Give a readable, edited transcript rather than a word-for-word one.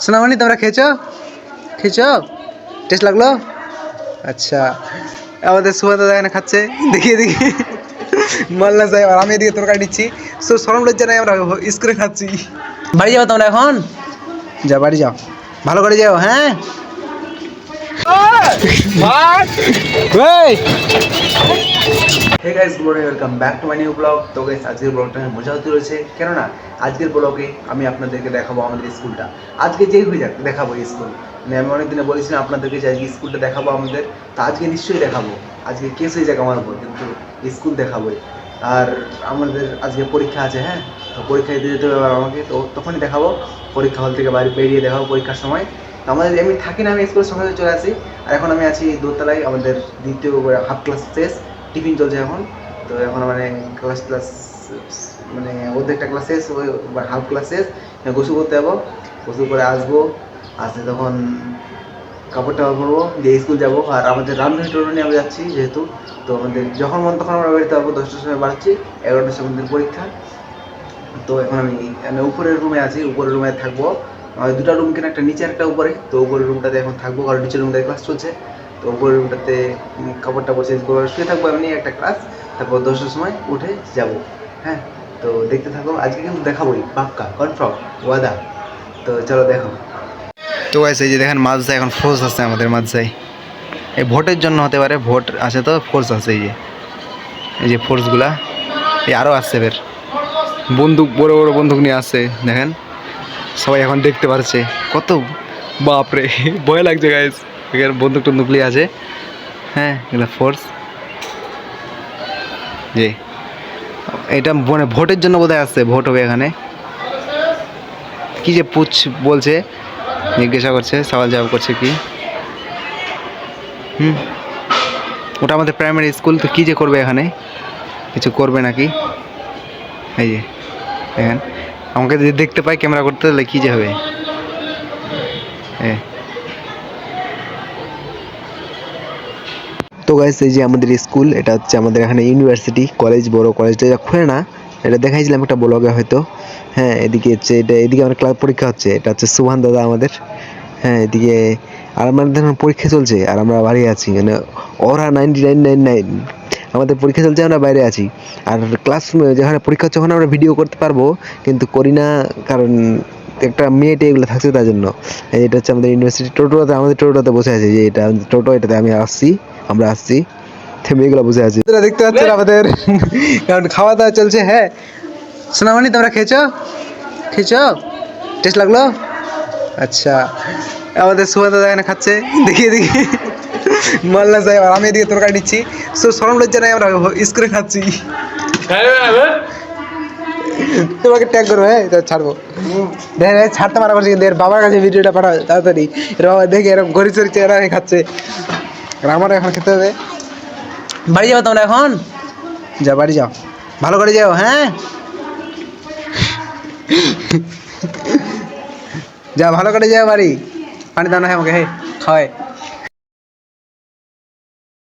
সোনামণি তোমরা খেয়েছো খেয়েছো টেস্ট লাগলো? আচ্ছা, আমাদের সুহাদ দাদা এখানে খাচ্ছে, দেখিয়ে দেখি মাল্লা সাহেব, আর আমি এদিকে তরকারি নিচ্ছি। সো সরম লজ্জা নাই, আমরা স্কুলে খাচ্ছি। বাড়ি যাও তোমরা এখন, যা বাড়ি যাও, ভালো করে যাও। হ্যাঁ hey guys, good morning, welcome back to my new vlog. তো গাইস, আজকের ব্লগটা মজা হতে রয়েছে, কেননা আজকের ব্লগে আমি আপনাদেরকে দেখাবো আমাদের স্কুলটা। আজকে যেই হয়ে যাক দেখাবো স্কুল, মানে আমি অনেকদিনে বলেছিলাম আপনাদেরকে যে আজকে স্কুলটা দেখাবো আমাদের, তো আজকে নিশ্চয়ই দেখাবো। আজকে কেস হয়ে যাক আমার উপর, কিন্তু স্কুল দেখাবোই। আর আমাদের আজকে পরীক্ষা আছে, হ্যাঁ, তো পরীক্ষা দিতে যেতে হবে আমাকে, তো তখনই দেখাবো। পরীক্ষা হল থেকে বাইরে বেরিয়ে দেখাবো পরীক্ষার সময়। তো আমাদের এমনি থাকি না, আমি স্কুলের সঙ্গে চলে আসি। আর এখন আমি আছি দোতলায়, আমাদের দ্বিতীয় হাফ ক্লাস শেষ, টিফিন চলছে এখন। তো এখন মানে ক্লাস মানে অর্ধেকটা ক্লাস শেষ, ওই হাফ ক্লাস শেষ, গোসল করতে যাবো। গোসল করে আসবো, আসতে তখন কাপড় টাপড় পরবো, দিয়ে স্কুল যাবো। আর আমাদের রামধনী টোরনে আমি যাচ্ছি যেহেতু, তো আমাদের যখন মন তখন আমরা বেরোতে পারবো। 10টার সময় বাড়ছি, 11টার সময় আমাদের পরীক্ষা। তো এখন আমি উপরের রুমে আছি, উপরের রুমে থাকবো। দুটো রুম কিনা, একটা নিচে একটা উপরে। তো উপরের রুমটাতে এখন থাকবো, কারণ নিচের রুমটাতে ক্লাস চলছে। তো উপরের রুমটাতে কাপড়টা বসে শুয়ে থাকবো এমনি একটা ক্লাস, তারপর 10টার সময় উঠে যাব। হ্যাঁ, তো দেখতে থাকো, আজকে কিন্তু দেখাবোই, পাক্কা কনফার্ম ওয়াদা। তো চলো দেখো। তো গাইস, এই যে দেখেন মাদ্রাসায় এখন ফোর্স আছে আমাদের মাদ্রাসায়, এই ভোটের জন্য হতে পারে, ভোট আছে তো ফোর্স আছে। এই যে ফোর্সগুলা, এই আরও আসছে, বের বন্দুক, বড় বড় বন্দুক নিয়ে আসছে, দেখেন সবাই এখন দেখতে পাচ্ছে কত, বাপরে ভয় লাগছে গাইস। এখানে বন্দুক টন্দুক নিয়ে আছে, হ্যাঁ, এগুলো ফোর্স। যে এটা মানে ভোটের জন্য বোধহয় আসছে, ভোট হবে এখানে। কি যে পুছ বলছে, জিজ্ঞাসা করছে, সওয়াল জবাব করছে কি। ওটা আমাদের প্রাইমারি স্কুল, তো কী যে করবে এখানে, কিছু করবে নাকি। এই যে দেখেন, আমাকে যদি দেখতে পাই ক্যামেরা করতে, তাহলে কী যে হবে। তো গাইস, এই যে আমাদের স্কুল, এটা হচ্ছে আমাদের এখানে ইউনিভার্সিটি কলেজ, বড় কলেজটা খুলে না, এটা দেখাইছিলাম একটা ব্লগে হয়তো। হ্যাঁ, এদিকে হচ্ছে এটা, এদিকে আমার ক্লাস পরীক্ষা হচ্ছে, এটা হচ্ছে সুহান দাদা আমাদের। হ্যাঁ, এদিকে আর আমাদের এখন পরীক্ষা চলছে, আর আমরা বাইরে আছি, মানে ওরা 9999, আমাদের পরীক্ষা চলছে, আমরা বাইরে আছি। আর ক্লাসরুমে যেখানে পরীক্ষা হচ্ছে ওখানে আমরা ভিডিও করতে পারবো, কিন্তু করি না, কারণ একটা মেয়েটে এগুলো থাকছে তার জন্য। এটা হচ্ছে আমাদের ইউনিভার্সিটি, টোটোতে, আমাদের টোটোতে বসে আছে, যে এটা টোটো, এটাতে আমরা আসছি, মেয়েগুলো বসে আছি। দেখতে পাচ্ছেন আমাদের কারণ খাওয়া দাওয়া চলছে। হ্যাঁ সোনামণি, তোমরা খেয়েছো খেয়েছো টেস্ট লাগলো? আচ্ছা, আমাদের সুহাদ দাদা এখানে খাচ্ছে, দেখিয়ে দেখি মাল্লা সাহেব, আর আমি এদিকে তরকারি নিচ্ছি। সো সরম লজ্জা নাই, আমরা স্কুলে খাচ্ছি। তোমাকে ট্যাগ করবো, হ্যাঁ ছাড়বো, দেখেন ছাড়তে মানা করছি, কিন্তু এর বাবার কাছে ভিডিওটা পাঠাও তাড়াতাড়ি। এর বাবা দেখে এরকম ঘড়ি চড়ি চেহারা খাচ্ছে, আর আমারও এখন খেতে হবে। বাড়ি যাও তোমরা এখন, যা বাড়ি যাও, ভালো করে যাও। হ্যাঁ যা ভালো করে যাও বাড়ি, পানি দাও না, হ্যাঁ আমাকে, হ্যাঁ খাওয়ায়।